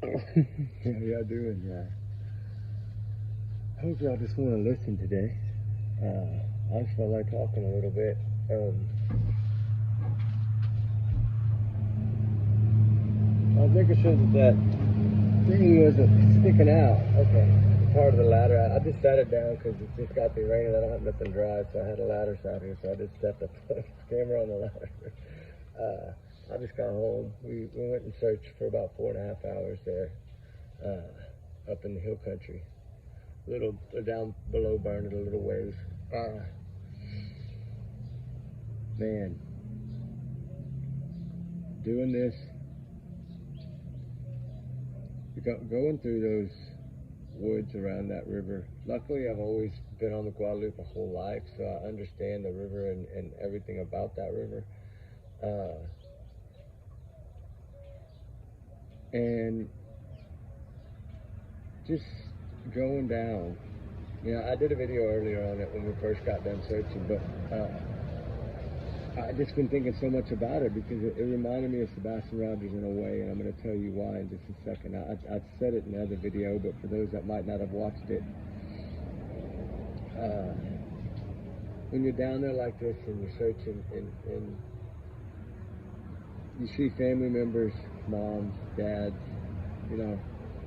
How y'all doing? I hope y'all just want to listen today. I just felt like talking a little bit. I was making sure that thing wasn't sticking out. Okay, part of the ladder. I just sat it down because it just got me raining. I don't have nothing dry, so I had a ladder out here, so I just set the camera on the ladder. I just got home. We went and searched for about 4.5 hours there, up in the hill country, little down below Burnett, a little ways. Man, doing this, going through those woods around that river. Luckily, I've always been on the Guadalupe my whole life, so I understand the river and everything about that river. And just going down. I did a video earlier on it when we first got done searching, but I just been thinking so much about it because it reminded me of Sebastian Rogers in a way, and I'm going to tell you why in just a second. I said it in another video, but for those that might not have watched it, when you're down there like this and you're searching and you see family members, moms, dads,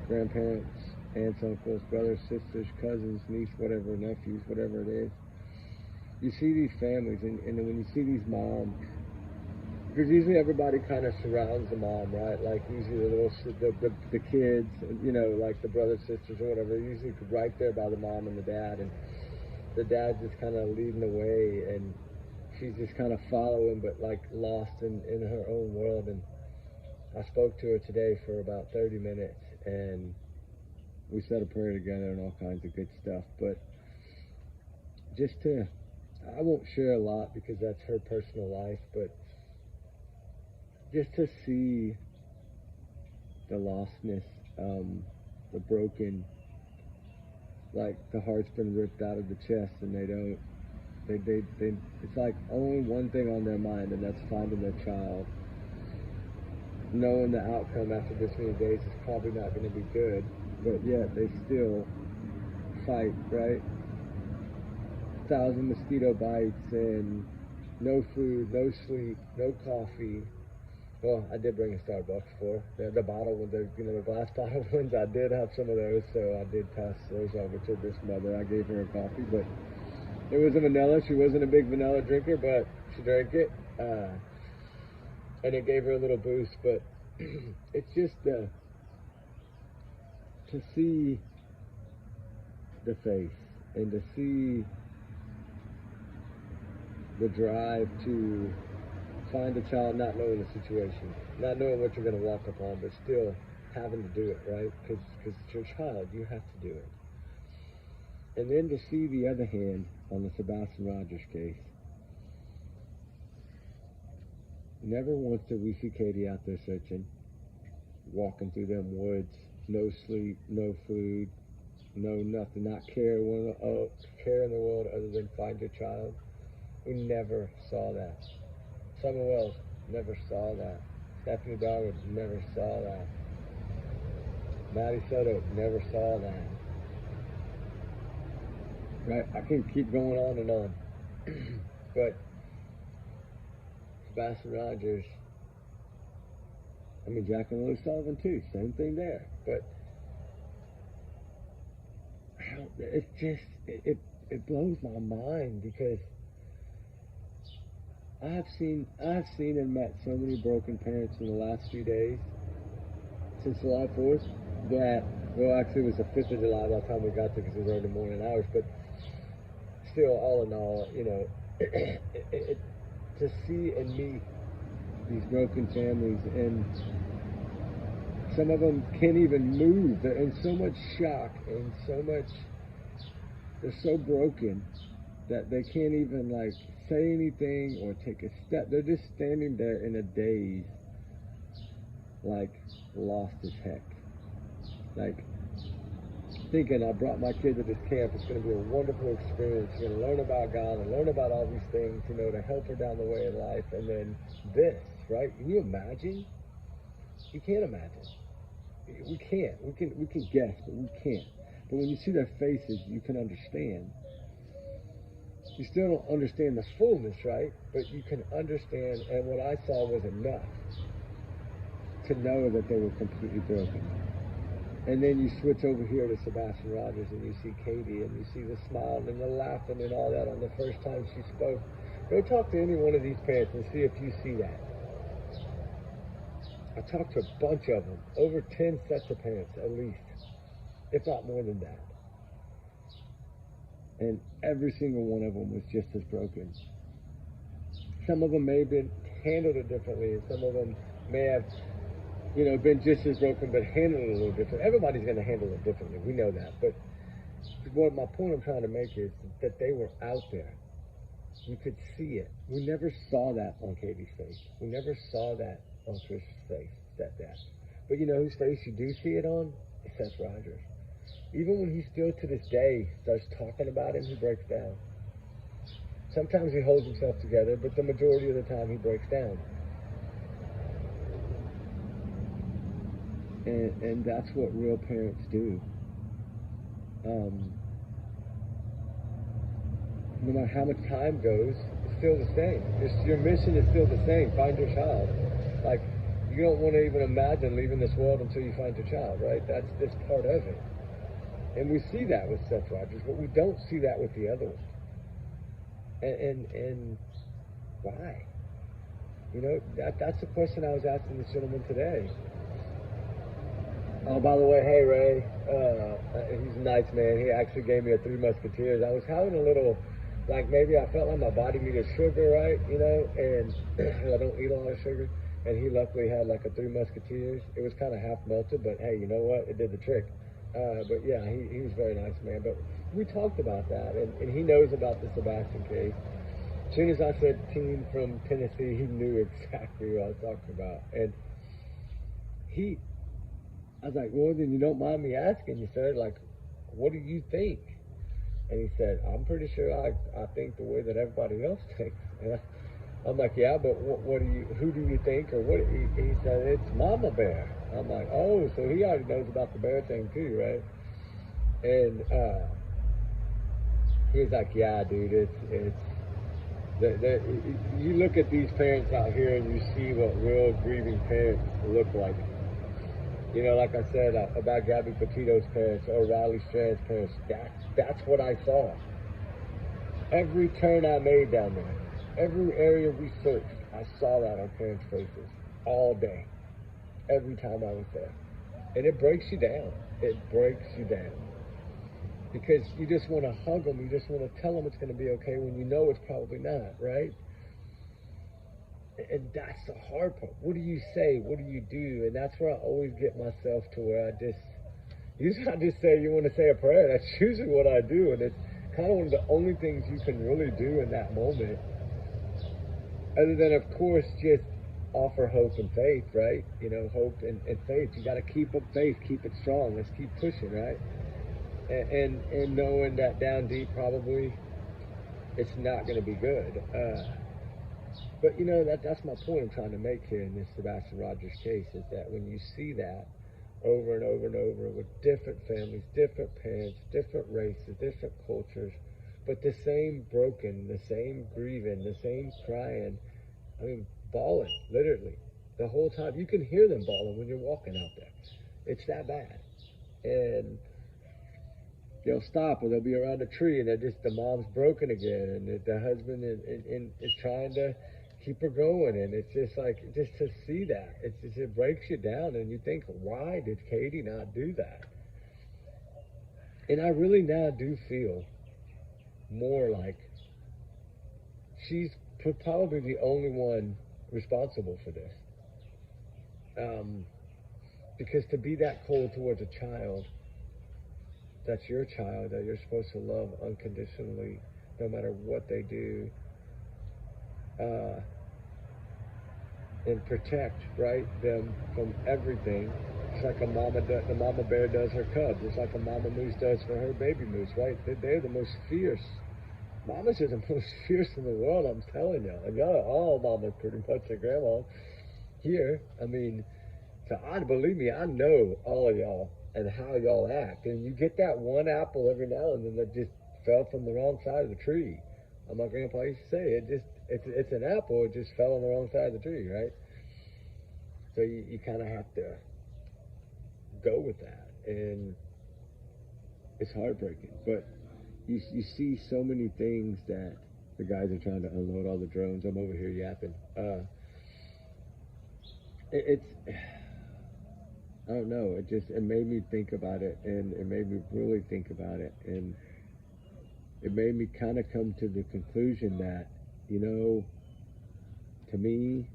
grandparents, aunts, uncles, brothers, sisters, cousins, niece, whatever, nephews, whatever it is. You see these families, and then when you see these moms, because usually everybody kind of surrounds the mom, right? Like usually the kids, like the brothers, sisters, or whatever, usually right there by the mom and the dad, and the dad's just kind of leading the way, and she's just kind of following, but like lost in her own world. And I spoke to her today for about 30 minutes, and we said a prayer together and all kinds of good stuff. But I won't share a lot because that's her personal life, but just to see the lostness, the broken, like the heart's been ripped out of the chest, and it's like only one thing on their mind, and that's finding their child. Knowing the outcome after this many days is probably not going to be good, but yet they still fight, right? 1,000 mosquito bites and no food, no sleep, no coffee. Well, I did bring a Starbucks for the bottle with the glass bottle ones. I did have some of those, so I did pass those over to this mother. I gave her a coffee, but it was a vanilla. She wasn't a big vanilla drinker, but she drank it, and it gave her a little boost. But it's just to see the face and to see the drive to find a child, not knowing the situation, not knowing what you're going to walk upon, but still having to do it, right? Because it's your child, you have to do it. And then to see the other hand on the Sebastian Rogers case. Never once did we see Katie out there searching, walking through them woods, no sleep, no food, no nothing, not care in the world other than find your child. We never saw that. Summer Wells never saw that. Stephanie Dawwood never saw that. Maddie Soto never saw that. Right? I can keep going on and on. But Sebastian Rogers, Jack and Lily Sullivan too, same thing there. But it's just, it blows my mind because I've seen and met so many broken parents in the last few days since July 4th that, well, actually it was the 5th of July by the time we got there because it was early morning hours, but still, all in all, to see and meet these broken families, and some of them can't even move. They're in so much shock and they're so broken that they can't even say anything or take a step. They're just standing there in a daze, lost as heck. Thinking I brought my kid to this camp, it's going to be a wonderful experience. You're going to learn about God and learn about all these things, to help her down the way of life. And then this, right? Can you imagine? You can't imagine. we can't. We can guess, but we can't. But when you see their faces, you can understand. You still don't understand the fullness, right? But you can understand, and what I saw was enough to know that they were completely broken. And then you switch over here to Sebastian Rogers, and you see Katie, and you see the smile and the laughing and all that on the first time she spoke. Go talk to any one of these parents and see if you see that. I talked to a bunch of them, over 10 sets of parents at least, if not more than that. And every single one of them was just as broken. Some of them may have been handled it differently, and some of them may have, been just as broken, but handled it a little different. Everybody's going to handle it differently. We know that. But what my point I'm trying to make is that they were out there. You could see it. We never saw that on Katie's face. We never saw that on Chris's face, that. But you know whose face you do see it on? It's Seth Rogers. Even when he still to this day starts talking about him, he breaks down. Sometimes he holds himself together, but the majority of the time he breaks down. And that's what real parents do. No matter how much time goes, it's still the same. Your mission is still the same. Find your child. Like, you don't want to even imagine leaving this world until you find your child, right? That's this part of it. And we see that with Seth Rogers, but we don't see that with the other ones. And why? That's the question I was asking this gentleman today. Oh, by the way, hey, Ray, he's a nice man. He actually gave me a Three Musketeers. I was having a little, maybe I felt like my body needed sugar, right? And I don't eat a lot of sugar. And he luckily had a Three Musketeers. It was kind of half melted, but hey, you know what? It did the trick. But yeah, he was a very nice man. But we talked about that, and he knows about the Sebastian case. As soon as I said teen from Tennessee, he knew exactly what I was talking about. And I was like, well, then you don't mind me asking you, sir, what do you think? And he said, I'm pretty sure I think the way that everybody else thinks. And I'm like, yeah, but who do you think, or what? He said, it's Mama Bear. I'm like, oh, so he already knows about the bear thing too, right? And he was like, yeah, dude, you look at these parents out here and you see what real grieving parents look like. Like I said about Gabby Petito's parents or Riley Strand's parents, that's what I saw. Every turn I made down there, every area we searched, I saw that on parents' faces all day, every time I was there. And it breaks you down. It breaks you down. Because you just want to hug them, you just want to tell them it's going to be okay when you know it's probably not, right? And that's the hard part. What do you say? What do you do? And that's where I always get myself to where usually I just say, you want to say a prayer. That's usually what I do. And it's kind of one of the only things you can really do in that moment. Other than, of course, just offer hope and faith, right? Hope and faith. You got to keep up faith, keep it strong. Let's keep pushing, right? And knowing that down deep, probably it's not going to be good. But that's my point I'm trying to make here in this Sebastian Rogers case, is that when you see that over and over and over with different families, different parents, different races, different cultures, but the same broken, the same grieving, the same crying, bawling, literally, the whole time. You can hear them bawling when you're walking out there. It's that bad. And they'll stop, or they'll be around a tree, and the mom's broken again, and the husband is trying to keep her going, and it's just just to see that, it breaks you down, and you think, why did Katie not do that? And I really now do feel more like she's probably the only one responsible for this. Because to be that cold towards a child, that's your child, that you're supposed to love unconditionally, no matter what they do, and protect, right, them from everything. It's like the mama bear does her cubs. It's like a mama moose does for her baby moose, right? They're the most fierce. Mamas are the most fierce in the world, I'm telling y'all. And y'all are all mamas pretty much, and grandma here. So believe me, I know all of y'all and how y'all act. And you get that one apple every now and then that just fell from the wrong side of the tree. My grandpa used to say, it's an apple, it just fell on the wrong side of the tree, right? So you kind of have to go with that. And it's heartbreaking. But you see so many things that the guys are trying to unload all the drones. I'm over here yapping. It's I don't know. It made me think about it, and it made me really think about it, and it made me kind of come to the conclusion that, to me,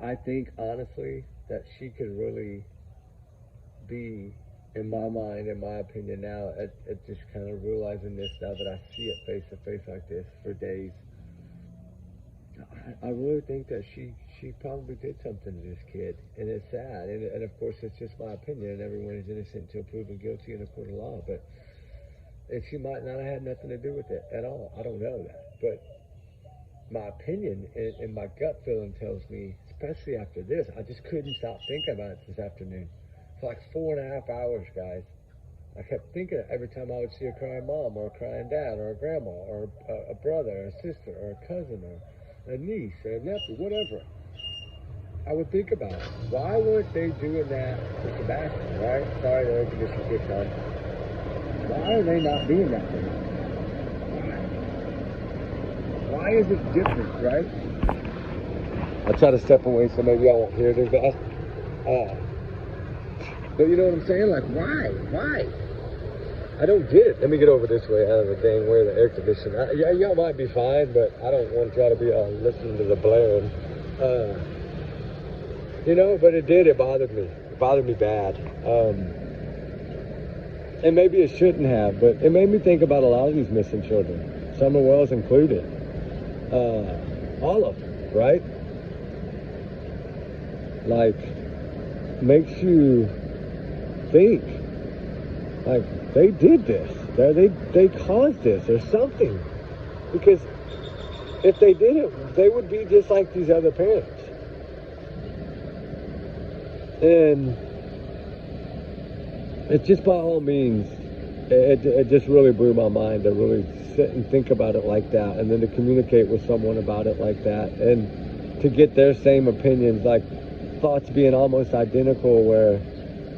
I think honestly that she could really be, in my mind, in my opinion now, at just kind of realizing this now that I see it face to face like this for days. I really think that she probably did something to this kid, and it's sad, and of course it's just my opinion, and everyone is innocent until proven guilty in a court of law, but she might not have had nothing to do with it at all. I don't know that, but my opinion and my gut feeling tells me, especially after this, I just couldn't stop thinking about it this afternoon. For like 4.5 hours, guys. I kept thinking every time I would see a crying mom or a crying dad or a grandma or a brother or a sister or a cousin or a niece or a nephew, whatever. I would think about it. Why weren't they doing that to Sebastian, right? Sorry, the air conditioner kicked on. Why are they not doing that for him? Why is it different, right? I'll try to step away so maybe I won't hear it as bad. But you know what I'm saying? Like, why? I don't get it. Let me get over this way out of the dang way of the air conditioner. Y'all might be fine, but I don't want y'all to be listening to the blaring. But it did. It bothered me. It bothered me bad. And maybe it shouldn't have, but it made me think about a lot of these missing children. Summer Wells included. All of them, right? Like, makes you think, like, they did this. They caused this or something. Because if they didn't, they would be just like these other parents. And it's just by all means, it just really blew my mind to really sit and think about it like that, and then to communicate with someone about it like that, and to get their same opinions, like thoughts being almost identical, where,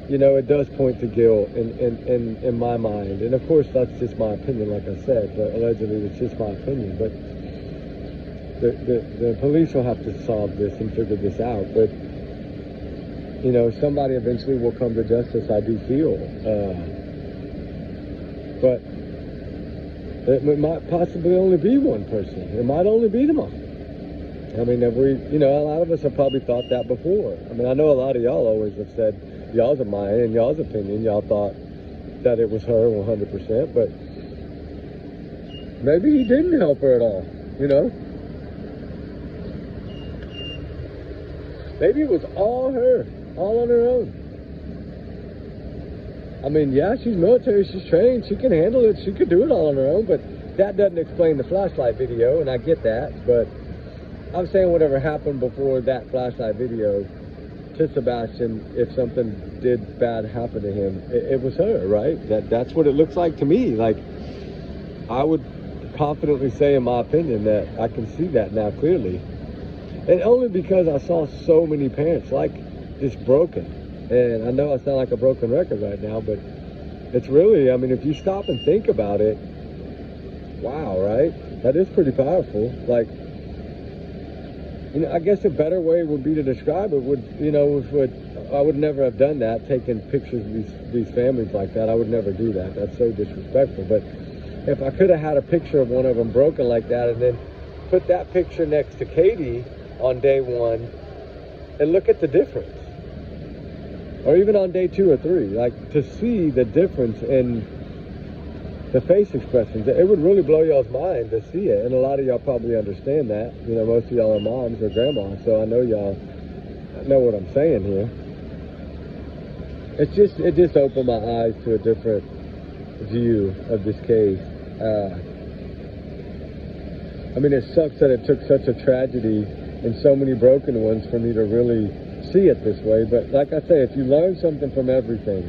it does point to guilt in my mind. And of course, that's just my opinion, like I said, but allegedly it's just my opinion. But the police will have to solve this and figure this out. But somebody eventually will come to justice, I do feel. But it might possibly only be one person. It might only be the mom. I mean, a lot of us have probably thought that before. I mean, I know a lot of y'all always have said, y'all's of mine and y'all's opinion, y'all thought that it was her 100%, but maybe he didn't help her at all, Maybe it was all her, all on her own. I mean, yeah, she's military, she's trained, she can handle it, she could do it all on her own, but that doesn't explain the flashlight video, and I get that, but I'm saying whatever happened before that flashlight video to Sebastian, if something did bad happen to him, it was her, right? That's what it looks like to me. Like, I would confidently say, in my opinion, that I can see that now clearly. And only because I saw so many parents like just broken. And I know I sound like a broken record right now, but it's really, I mean, if you stop and think about it, wow, right? That is pretty powerful. Like, I guess a better way would be to describe it would, I would never have done that, taking pictures of these families like that. I would never do that. That's so disrespectful. But if I could have had a picture of one of them broken like that, and then put that picture next to Katie on day 1 and look at the difference, or even on day 2 or 3, like, to see the difference in the face expressions, it would really blow y'all's mind to see it. And a lot of y'all probably understand that. Most of y'all are moms or grandmas, so I know y'all know what I'm saying here. It just opened my eyes to a different view of this case. I mean, it sucks that it took such a tragedy and so many broken ones for me to really see it this way, but like I say, if you learn something from everything,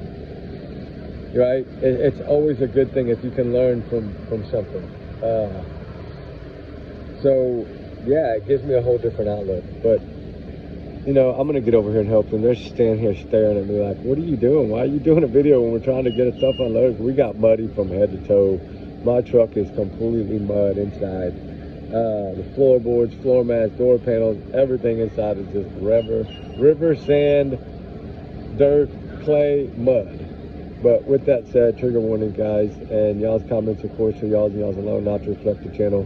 right, it's always a good thing if you can learn from something. So yeah, it gives me a whole different outlook. But you know, I'm gonna get over here and help them. They're standing here staring at me like, what are you doing? Why are you doing a video when we're trying to get stuff unloaded? We got muddy from head to toe. My truck is completely mud inside. The floorboards, floor mats, door panels, everything inside is just river, sand, dirt, clay, mud. But with that said, trigger warning, guys, and y'all's comments, of course, are y'all's and y'all's alone, not to reflect the channel.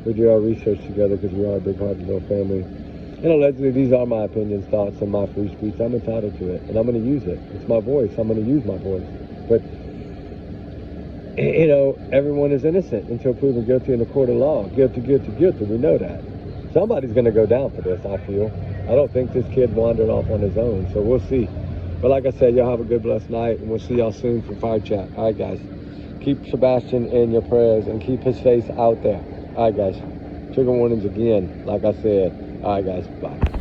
We do our research together because we are a big-hearted little family. And allegedly, these are my opinions, thoughts, and my free speech. I'm entitled to it, and I'm going to use it. It's my voice. I'm going to use my voice. But, you know, everyone is innocent until proven guilty in the court of law. Guilty, guilty, guilty. We know that. Somebody's going to go down for this, I feel. I don't think this kid wandered off on his own, so we'll see. But like I said, y'all have a good, blessed night, and we'll see y'all soon for Fire Chat. All right, guys. Keep Sebastian in your prayers and keep his face out there. All right, guys. Trigger warnings again, like I said. All right, guys. Bye.